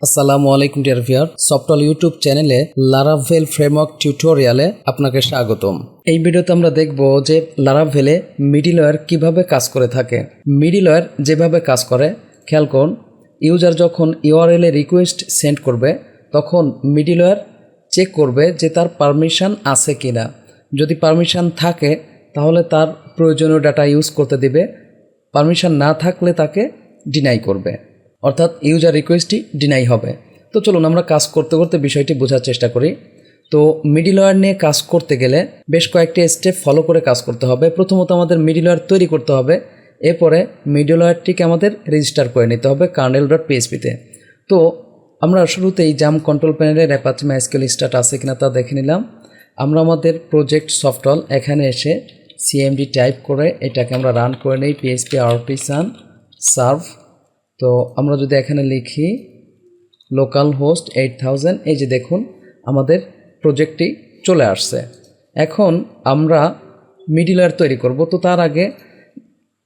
আসসালামু আলাইকুম dear viewer, software YouTube চ্যানেলে লারাভেল ফ্রেমওয়ার্ক টিউটোরিয়ালে আপনাকে স্বাগতম। এই ভিডিওতে আমরা দেখব যে লারাভেলে মিডলওয়্যার কিভাবে কাজ করে থাকে। মিডলওয়্যার যেভাবে কাজ করে খেয়াল করুন, ইউজার যখন ইউআরএল এ রিকোয়েস্ট সেন্ড করবে তখন মিডলওয়্যার চেক করবে যে তার পারমিশন আছে কিনা। যদি পারমিশন থাকে তাহলে তার প্রয়োজনীয় ডাটা ইউজ করতে দিবে, পারমিশন না থাকলে তাকে ডিনাই করবে, অর্থাৎ ইউজার রিকোয়েস্টই ডিনাই হবে। তো চলুন আমরা কাজ করতে করতে বিষয়টি বোঝার চেষ্টা করি। তো মিডলওয়্যার নিয়ে কাজ করতে গেলে বেশ কয়েকটি স্টেপ ফলো করে কাজ করতে হবে। প্রথমত আমাদের মিডলওয়্যার তৈরি করতে হবে, এরপরে মিডলওয়্যারটিকে আমাদের রেজিস্টার করে নিতে হবে kernel.php-তে। তো আমরা শুরুতেই জাম কন্ট্রোল প্যানেলের অ্যাপাচি মাইস্কুয়েল স্টার্ট আছে কিনা তা দেখে নিলাম। আমরা আমাদের প্রজেক্ট সফটওয়্যার এখানে এসে cmd টাইপ করে এটাকে আমরা রান করে নিই php artisan serve। তো আমরা যদি এখানে লিখি লোকাল হোস্ট 8000, এই যে দেখুন আমাদের প্রজেক্টটি চলে আসছে। এখন আমরা মিডলওয়্যার তৈরি করব। তো তার আগে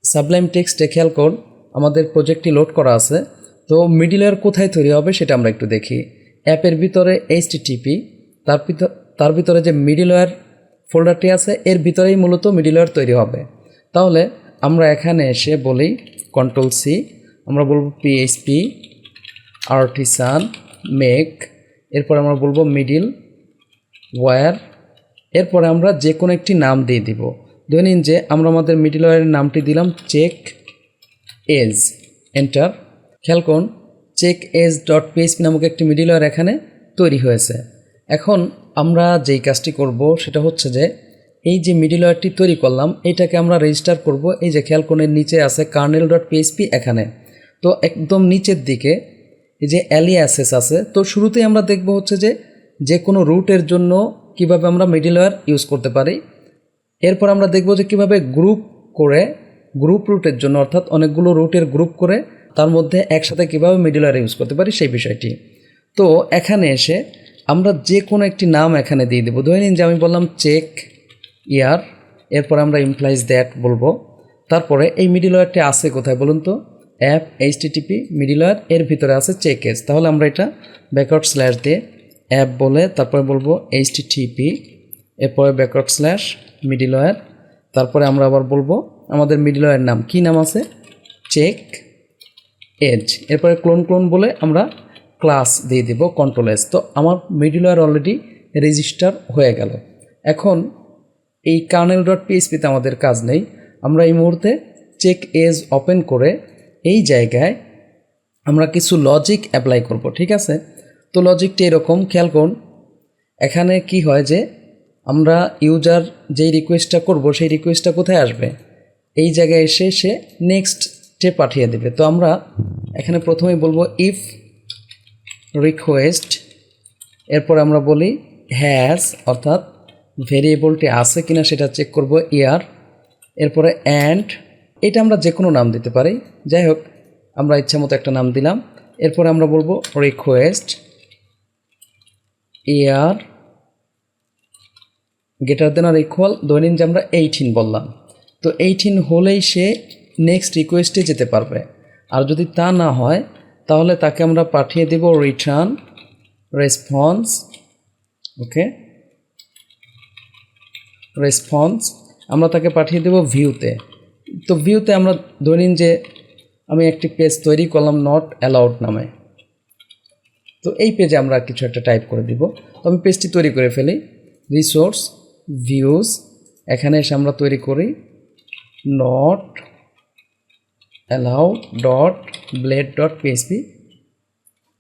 সাবলাইম টেক্সটে খেয়াল করুন আমাদের প্রজেক্টটি লোড করা আছে। তো মিডলওয়্যার কোথায় তৈরি হবে সেটা আমরা একটু দেখি। অ্যাপের ভিতরে HTTP, তার ভিতরে যে মিডলওয়্যার ফোল্ডারটি আছে এর ভিতরেই মূলত মিডলওয়্যার তৈরি হবে। তাহলে আমরা এখানে এসে বলি Ctrl+C, আমরা বলবো PHP artisan make, এরপর আমরা বলবো মিডল ওয়্যার, এরপরে আমরা যে কোনো একটি নাম দিয়ে দিব। ধরে নিন যে আমরা আমাদের মিডলওয়্যারের নামটি দিলাম চেক এজ, এন্টার। খেয়াল করুন চেক এজ ডট পিএইচপি নামক একটি মিডলওয়্যার এখানে তৈরি হয়েছে। এখন আমরা যেই কাজটি করব সেটা হচ্ছে যে এই যে মিডলওয়্যারটি তৈরি করলাম এটাকে আমরা রেজিস্টার করব। এই যে খেয়াল করুন নিচে আছে kernel.php এখানে। তো একদম নিচের দিকে এই যে অ্যালিয়াসেস আছে। তো শুরুতেই আমরা দেখব হচ্ছে যে কোনো রুটের জন্য কিভাবে আমরা মিডলওয়্যার ইউজ করতে পারি। এরপর আমরা দেখব যে কিভাবে গ্রুপ রুটের জন্য, অর্থাৎ অনেকগুলো রুটের গ্রুপ করে তার মধ্যে একসাথে কিভাবে মিডলওয়্যার ইউজ করতে পারি সেই বিষয়টি। তো এখানে এসে আমরা যে কোনো একটি নাম এখানে দিয়ে দেবো। ধরে নিন যে আমি বললাম চেক ইয়ার, এরপর আমরা ইমপ্লাইজ দ্যাট বলবো। তারপরে এই মিডলওয়্যারটি আছে কোথায় বলুন তো, অ্যাপ HTTP মিডলওয়্যার, এর ভিতরে আছে চেক এজ। তাহলে আমরা এটা ব্যাকওয়ার্ড স্ল্যাশ দিয়ে অ্যাপ বলে তারপরে বলবো HTTP, এরপরে ব্যাকওয়ার্ড স্ল্যাশ মিডলওয়্যার, তারপরে আমরা আবার বলবো আমাদের মিডলওয়্যার নাম কি নাম আছে চেক এজ, এরপরে ক্লোন বলে আমরা ক্লাস দিয়ে দেব Ctrl+S। তো আমার মিডলওয়্যার অলরেডি রেজিস্টার হয়ে গেল। এখন এই kernel.php-তে আমাদের কাজ নেই, আমরা এই মুহূর্তে চেক এজ ওপেন করে এই জায়গায় আমরা কিছু লজিক অ্যাপ্লাই করব, ঠিক আছে। তো লজিকটি এরকম, খেয়াল করুন এখানে কি হয় যে আমরা ইউজার যেই রিকোয়েস্টটা করব সেই রিকোয়েস্টটা কোথায় আসবে, এই জায়গায় এসে সে নেক্সটে পাঠিয়ে দেবে। তো আমরা এখানে প্রথমেই বলবো ইফ রিকোয়েস্ট, এরপর আমরা বলি হ্যাজ, অর্থাৎ ভেরিয়েবলটি আছে কিনা সেটা চেক করব ইয়ার, এরপরে অ্যান্ড, এটা আমরা যে কোনো নাম দিতে পারি, যাই হোক আমরা ইচ্ছা মতো একটা নাম দিলাম। এরপরে আমরা বলবো request year greater than or equal, ধরে নিন যে আমরা 18 বললাম। তো 18 হলেই সে নেক্সট রিকোয়েস্টে যেতে পারবে। আর যদি তা না হয় তাহলে তাকে আমরা পাঠিয়ে দেব রিটার্ন রেসপন্স। ওকে, রেসপন্স আমরা তাকে পাঠিয়ে দেব ভিউতে। তো ভিউতে আমরা ধরে নিন যে আমি একটি পেজ তৈরি করলাম নট অ্যালাউড নামে। তো এই পেজে আমরা কিছু একটা টাইপ করে দিব। তো আমি পেজটি তৈরি করে ফেলি, রিসোর্স ভিউজ, এখানে এসে আমরা তৈরি করি not allowed dot blade dot PHP,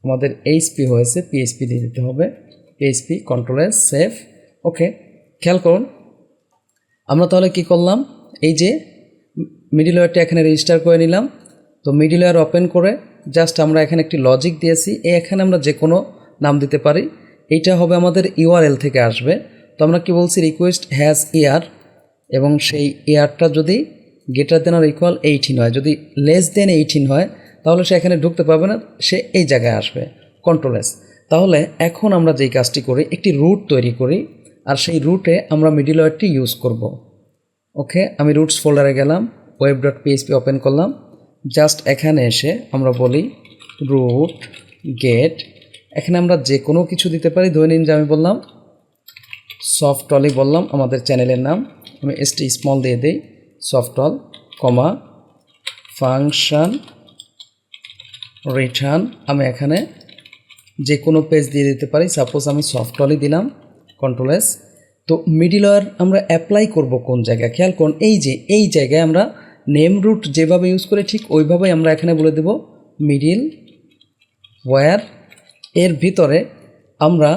আমাদের HP হয়েছে PHP দিয়ে দিতে হবে, PHP Ctrl+S সেভ। ওকে, খেয়াল করুন আমরা তাহলে কি করলাম, এই যে মিডলওয়্যারটা এখানে রেজিস্টার করে নিলাম। তো মিডলওয়্যার ওপেন করে জাস্ট আমরা এখানে একটি লজিক দিয়েছি, এখানে আমরা যে কোনো নাম দিতে পারি, এইটা হবে আমাদের URL থেকে আসবে। তো আমরা কি বলছি রিকোয়েস্ট হ্যাজ ইয়ার, এবং সেই ইয়ারটা যদি গ্রেটার দেন আর ইকুয়াল 18 হয়, যদি লেস দেন 18 হয় তাহলে সে এখানে ঢুকতে পারবে না, সে এই জায়গায় আসবে Ctrl+S। তাহলে এখন আমরা যেই কাজটি করি একটি রুট তৈরি করি, আর সেই রুটে আমরা মিডলওয়্যারটি ইউজ করব। ওকে, আমি রুটস ফোল্ডারে গেলাম, web.php ওপেন করলাম, জাস্ট এখানে এসে আমরা বলি রুট গেট, এখানে আমরা যে কোনো কিছু দিতে পারি। ধরে নিন যে আমি বললাম সফটলি, বললাম আমাদের চ্যানেলের নাম, আমি এসটি স্মল দিয়ে দিই সফটল, কমা ফাংশন রিটার্ন। আমি এখানে যে কোনো পেজ দিয়ে দিতে পারি, সাপোজ আমি সফটলি দিলাম, কন্ট্রোল এস। তো মিডলওয়্যার আমরা অ্যাপ্লাই করব কোন জায়গায়, খেয়াল করুন এই যে এই জায়গায় আমরা নেম রুট যেভাবে ইউজ করি ঠিক ওইভাবেই আমরা এখানে বলে দেব মিডিল ওয়্যার। এর ভিতরে আমরা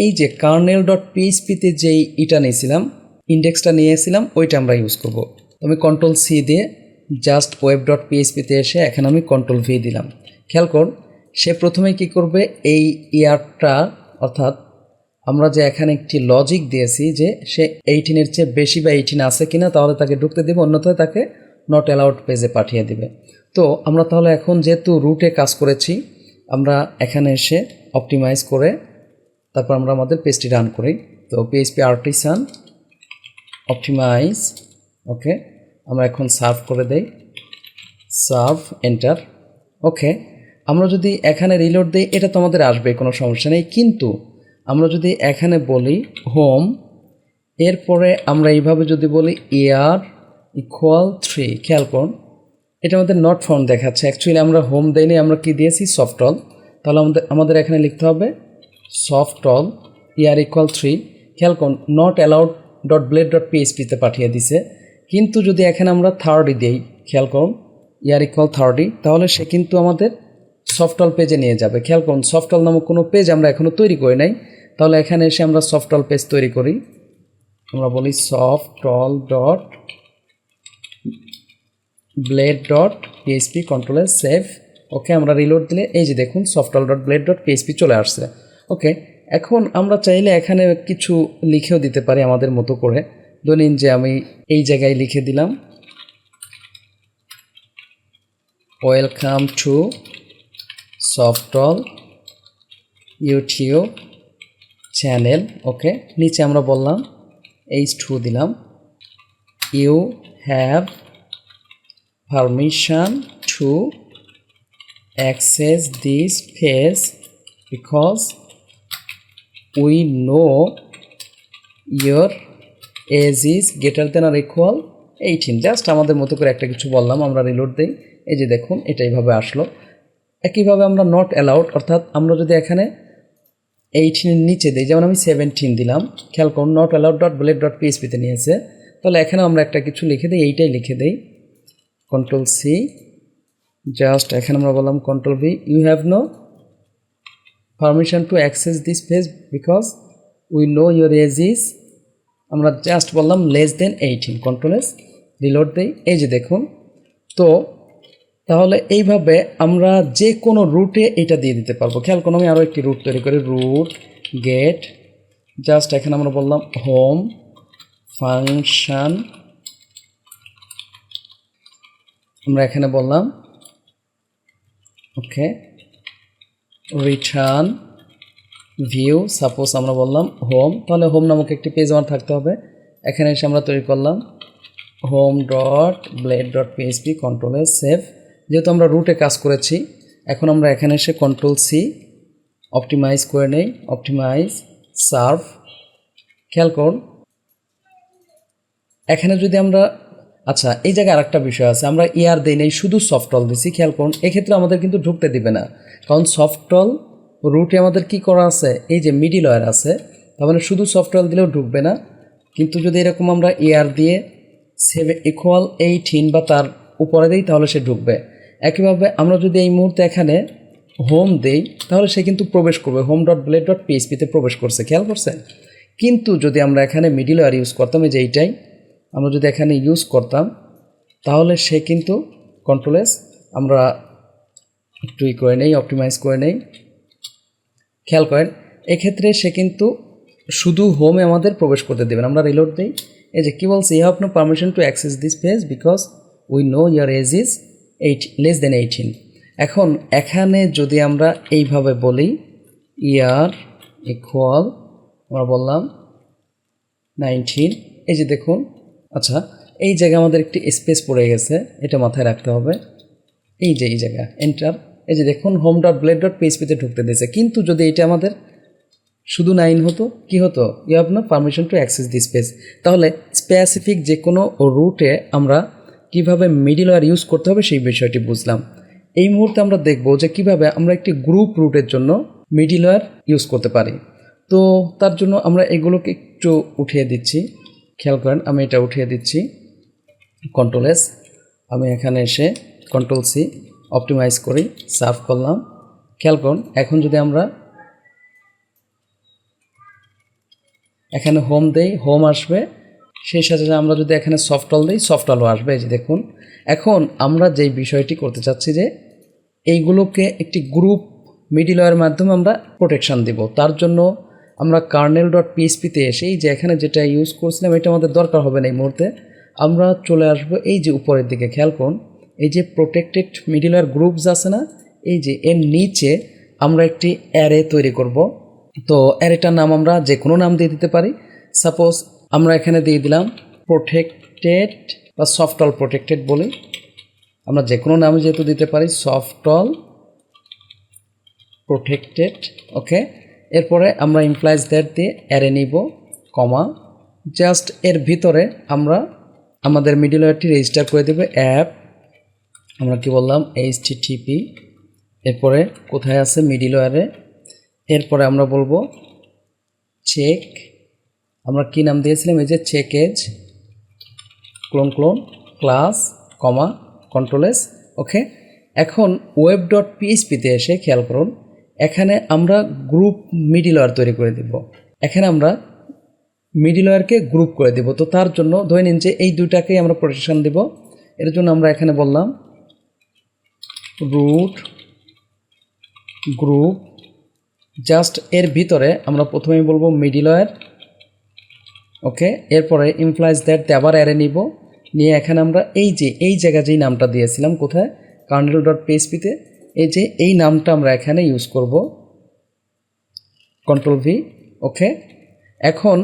এই যে কার্নেল ডট পিএইচপিতে যেই ইটা নিয়েছিলাম, ইন্ডেক্সটা নিয়েছিলাম, ওইটা আমরা ইউজ করব। আমি কন্ট্রোল সি দিয়ে জাস্ট ওয়েব ডট পিএইচপিতে এসে এখানে আমি কন্ট্রোল ভি দিলাম। খেয়াল করুন সে প্রথমে কি করবে, এই ইয়ারটা অর্থাৎ আমরা যে এখানে একটি লজিক দিয়েছি যে সে 18-এর চেয়ে বেশি বা 18 আছে কিনা, তাহলে তাকে ঢুকতে দেবে, অন্যথায় তাকে নট অ্যালাউড পেজে পাঠিয়ে দিবে। তো আমরা তাহলে এখন যেহেতু রুটে কাজ করেছি, আমরা এখানে এসে অপটিমাইজ করে তারপর আমরা আমাদের পেজটি রান করি। তো পিএইচপি আর্টিসান অপটিমাইজ, ওকে, আমরা এখন সার্ভ করে দেই, সার্ভ এন্টার। ওকে, আমরা যদি এখানে রিলোড দিই এটা তো আমাদের আসবে, কোনো সমস্যা নেই। কিন্তু আমরা যদি এখানে বলি হোম, এরপরে আমরা এইভাবে যদি বলি ইয়ার ইকুয়াল 3, খেয়াল করুন এটা আমাদের নট ফাউন্ড দেখাচ্ছে। অ্যাকচুয়ালি আমরা হোম দেইনি, আমরা কি দিয়েছি সফটল। তাহলে আমাদের এখানে লিখতে হবে সফটল ইয়ার ইকুয়াল 3। খেয়াল করুন not allowed dot blade dot পিএইচপিতে পাঠিয়ে দিছে। কিন্তু যদি এখানে আমরা 30 দিই, খেয়াল করুন ইয়ার ইকুয়াল 30, তাহলে সে কিন্তু আমাদের সফটল পেজে নিয়ে যাবে। খেয়াল করুন সফটল নামক কোনো পেজ আমরা এখনও তৈরি করি নাই। তাহলে এখানে এসে আমরা সফটল পেজ তৈরি করি, আমরা বলি সফটল dot blade dot PHP, control S, save. Okay, আমরা রিলোড দিলে এই যে দেখুন সফটল ডট ব্লেড ডট পিএইচপি চলে আসছে। ওকে, এখন আমরা চাইলে এখানে কিছু লিখেও দিতে পারি আমাদের মতো করে। ধরুন যে আমি এই জায়গায় লিখে দিলাম ওয়েলকাম টু সফটল ইউটিউব চ্যানেল। ওকে, নিচে আমরা বললাম H2 দিলাম, you have permission to access this page because we know your age is greater than or equal 18। Just আমাদের মতো করে একটা কিছু বললাম, আমরা রিলোড দিই, এই যে দেখুন এটা এইভাবে আসলো। একইভাবে আমরা নট অ্যালাউড, অর্থাৎ আমরা যদি এখানে 18-এর নিচে দিই, যেমন আমি 17 দিলাম, খেয়াল করুন not allowed dot blade dot পিএইচপিতে নিয়েছে। তাহলে এখানে আমরা একটা কিছু লিখে দিই, এইটাই লিখে দিই, কন্ট্রোল সি, জাস্ট এখানে আমরা বললাম control V, you have no permission to access this page because we know your age is, আমরা জাস্ট বললাম less than 18, control S, reload দেই, এই যে দেখুন। তো তাহলে এইভাবে আমরা যে কোনো রুটে এটা দিয়ে দিতে পারবো। খেয়াল করুন আমি আরও একটি রুট তৈরি করি, রুট গেট, জাস্ট এখানে আমরা বললাম হোম ফাংশন, আমরা এখানে বললাম ওকে রিটার্ন ভিউ, সাপোজ আমরা বললাম হোম। তাহলে হোম নামক একটি পেজ আমার থাকতে হবে। এখানে এসে আমরা তৈরি করলাম home dot blade dot PHP, control S, save. যেহেতু আমরা রুটে কাজ করেছি, এখন আমরা এখানে এসে কন্ট্রোল সি অপটিমাইজ করে নেই, অপটিমাইজ সার্ভ। খেয়াল করুন এখানে যদি আমরা, আচ্ছা এই জায়গায় আরেকটা বিষয় আছে, আমরা ইয়ার দেই নেই, শুধু সফটল দিছি। খেয়াল করুন এক্ষেত্রে আমাদের কিন্তু ঢুকতে দিবে না, কারণ সফটল রুটে আমাদের কি করা আছে, এই যে মিডিল ওয়্যার আছে, তার মানে শুধু সফটওয়্যার দিলেও ঢুকবে না। কিন্তু যদি এরকম আমরা ইয়ার দিয়ে 7=18 বা তার উপরে দিই তাহলে সে ঢুকবে। একইভাবে আমরা যদি এই মুহূর্তে এখানে হোম দেই তাহলে সে কিন্তু প্রবেশ করবে, হোম ডট ব্লেড ডট পিএইচপিতে প্রবেশ করছে, খেয়াল করছেন। কিন্তু যদি আমরা এখানে মিডিল ওয়্যার ইউজ করতাম, এই যে এইটাই আমরা যদি এখানে ইউজ করতাম, তাহলে সে কিন্তু কন্ট্রোল এস, আমরা একটু করে নেই, অপটিমাইজ করে নেই, খেয়াল করেন এক্ষেত্রে সে কিন্তু শুধু হোমে আমাদের প্রবেশ করতে দেবেন। আমরা রিলোড দিই, এই যে কী বলছে, you have no permission to access this page because we know your age is less than 18। এখন এখানে যদি আমরা এইভাবে বলি ইয়ার ইকুয়াল, আমরা বললাম 19, এই যে দেখুন, আচ্ছা এই জায়গায় আমাদের একটি স্পেস পড়ে গেছে, এটা মাথায় রাখতে হবে, এই যে এই জায়গা এন্টার। এই যে দেখুন হোম ডট ব্লেড ডট পিএইচপিতে ঢুকতে দিয়েছে। কিন্তু যদি এটা আমাদের শুধু 9 হতো কি হতো, you have no permission to access this page. তাহলে স্পেসিফিক যে কোনো রুটে আমরা কিভাবে মিডলওয়্যার ইউজ করতে হবে সেই বিষয়টি বুঝলাম। এই মুহূর্তে আমরা দেখব যে কিভাবে আমরা একটি গ্রুপ রুটের জন্য মিডলওয়্যার ইউজ করতে পারি। তো তার জন্য আমরা এগুলোকে একটু উঠিয়ে দিচ্ছি, খেয়াল করেন আমি এটা উঠিয়ে দিচ্ছি, কন্ট্রোল এস, আমি এখানে এসে কন্ট্রোল সি অপটিমাইজ করি, সার্ভ করলাম। খেয়াল করুন এখন যদি আমরা এখানে হোম দেই হোম আসবে, সেই সাথে আমরা যদি এখানে সফটওয়্যার দিই সফটওয়্যারও আসবে। এই যে দেখুন এখন আমরা যেই বিষয়টি করতে চাচ্ছি যে এইগুলোকে একটি গ্রুপ মিডলওয়্যারের মাধ্যমে আমরা প্রোটেকশান দিব। তার জন্য আমরা কার্নেল ডট পিএইচপিতে এসে এই যে এখানে যেটা ইউজ করছিলাম এটা আমাদের দরকার হবে না এই মুহূর্তে। আমরা চলে আসব এই যে উপরের দিকে, খেয়াল করুন এই যে প্রোটেক্টেড মিডলওয়্যার গ্রুপস আছে না, এই যে এর নিচে আমরা একটি অ্যারে তৈরি করব। তো অ্যারেটার নাম আমরা যে কোনো নাম দিয়ে দিতে পারি। সাপোজ আমরা এখানে দিয়ে দিলাম প্রোটেক্টেড বা সফটওয়্যার প্রোটেক্টেড বলি, আমরা যে কোনো নাম যেহেতু দিতে পারি সফটওয়্যার প্রোটেক্টেড। ওকে, এরপরে আমরা ইমপ্লাইজ দ্যাট দিয়ে অ্যারে নিব, কমা, জাস্ট এর ভিতরে আমরা আমাদের মিডলওয়্যারটি রেজিস্টার করে দেব অ্যাপ, আমরা কি বললাম HTTP, এরপরে কোথায় আছে মিডলওয়্যারে, এরপরে আমরা বলবো চেক, আমরা কি নাম দিয়েছিলাম এই যে চেক এজ ক্লোন ক্লাস, কমা, কন্ট্রোল এস। ওকে, এখন ওয়েব ডট পিএইচপিতে এসে খেয়াল করুন এখানে আমরা গ্রুপ মিডলওয়্যার তৈরি করে দিব। এখানে আমরা মিডলওয়্যারকে গ্রুপ করে দেব। তো তার জন্য ধরে নিন যে এই দুটাকেই আমরা প্রোটেকশন দেব। এর জন্য আমরা এখানে বললাম রুট গ্রুপ, জাস্ট এর ভিতরে আমরা প্রথমেই বলবো মিডলওয়্যার। ওকে, এরপরে ইমপ্লাইজ দ্যাট আবার অ্যারে নিব, নিয়ে এখানে আমরা এই যে এই জায়গায় যেই নামটা দিয়েছিলাম কোথায় কার্নেল ডট পিএইচপিতে, এই যে এই নামটা আমরা এখানে ইউজ করব, কন্ট্রোল ভি। ওকে, এখন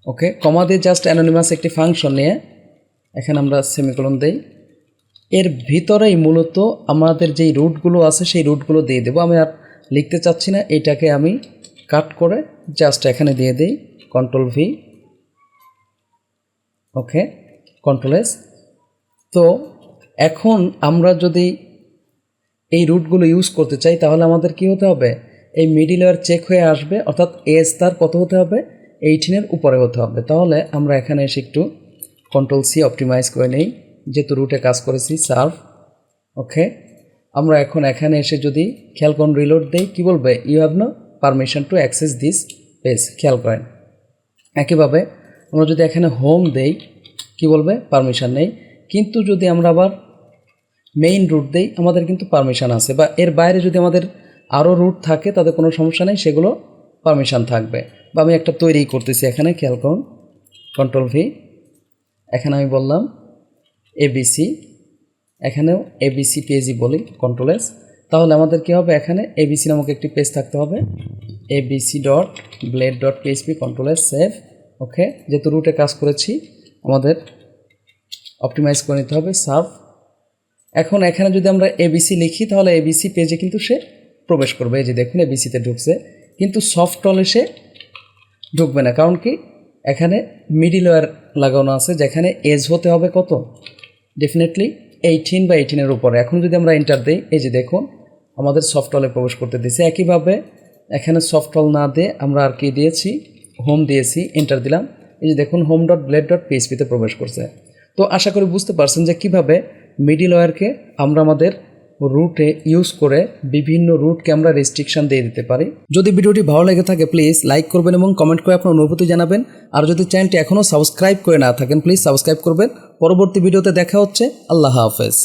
ওকে কমা দিয়ে জাস্ট অ্যানোনিমাস একটি ফাংশন নিয়ে এখানে আমরা সেমিকোলন দেই, এর ভিতরেই মূলত আমাদের যেই রুটগুলো আছে সেই রুটগুলো দিয়ে দেবো। আমি আর লিখতে চাচ্ছি না, এইটাকে আমি কাট করে জাস্ট এখানে দিয়ে দিই, কন্ট্রোল ভি, ওকে, কন্ট্রোল এস। তো এখন আমরা যদি এই রুটগুলো ইউজ করতে চাই তাহলে আমাদের কি হতে হবে, এই মিডলওয়্যার চেক হয়ে আসবে, অর্থাৎ এস তার কত হতে হবে 18-এর উপরে হতে হবে। তাহলে আমরা এখানে এসে একটু কন্ট্রোল সি অপটিমাইজ করে নেই, যেহেতু রুটে কাজ করেছি, সার্ভ। ওকে, আমরা এখন এখানে এসে যদি খেয়াল করুন রিলোড দেই, কী বলবে, you have no permission to access this page, খেয়াল করেন। একইভাবে আমরা যদি এখানে হোম দেই কি বলবে, পারমিশন নেই। কিন্তু যদি আমরা আবার মেইন রুট দেই আমাদের কিন্তু পারমিশন আছে, বা এর বাইরে যদি আমাদের আরও রুট থাকে তাদের কোনো সমস্যা নেই, সেগুলো পারমিশন থাকবে। বা আমি একটা তৈরি করতেছি এখানে, খেয়াল করুন কন্ট্রোল ভি, এখানে আমি বললাম এবিসি, এখানেও এবিসি পেজই বলি, কন্ট্রোল এস। তাহলে আমাদের কী হবে, এখানে এবিসি নামক একটি পেজ থাকতে হবে, ABC dot blade dot PHP, control S, save. Okay, যেহেতু রুটে কাজ করেছি আমাদের অপটিমাইজ করে নিতে হবে, সার্ভ। এখন এখানে যদি আমরা এবিসি লিখি তাহলে এবিসি পেজে কিন্তু সে প্রবেশ করবে, এই যে দেখুন এবিসিতে ঢুকছে, কিন্তু সফটওয়্যারে সে ঢুকবে না। কারণ কি, এখানে মিডলওয়্যার লাগানো আছে যেখানে এজ হতে হবে কত, ডেফিনেটলি 18 বা 18-এর উপরে। এখন যদি আমরা এন্টার দিই, এই যে দেখুন আমাদের সফটওয়্যারে প্রবেশ করতে দিয়েছে। একইভাবে এখানে সফটওয়্যার না দিয়ে আমরা আর কি দিয়েছি, হোম দিয়েছি, এন্টার দিলাম, এই যে দেখুন হোম ডট ব্লেড ডট পিএইচপিতে প্রবেশ করছে। তো আশা করি বুঝতে পারছেন যে কীভাবে মিডলওয়্যারকে আমরা আমাদের রুটে ইউজ করে বিভিন্ন রুটকে আমরা রেস্ট্রিকশন দিয়ে দিতে পারি। যদি ভিডিওটি ভালো লেগে থাকে প্লিজ লাইক করবেন এবং কমেন্ট করে আপনার অনুভূতি জানাবেন। আর যদি চ্যানেলটি এখনও সাবস্ক্রাইব করে না থাকেন প্লিজ সাবস্ক্রাইব করবেন। পরবর্তী ভিডিওতে দেখা হচ্ছে। আল্লাহ হাফেজ।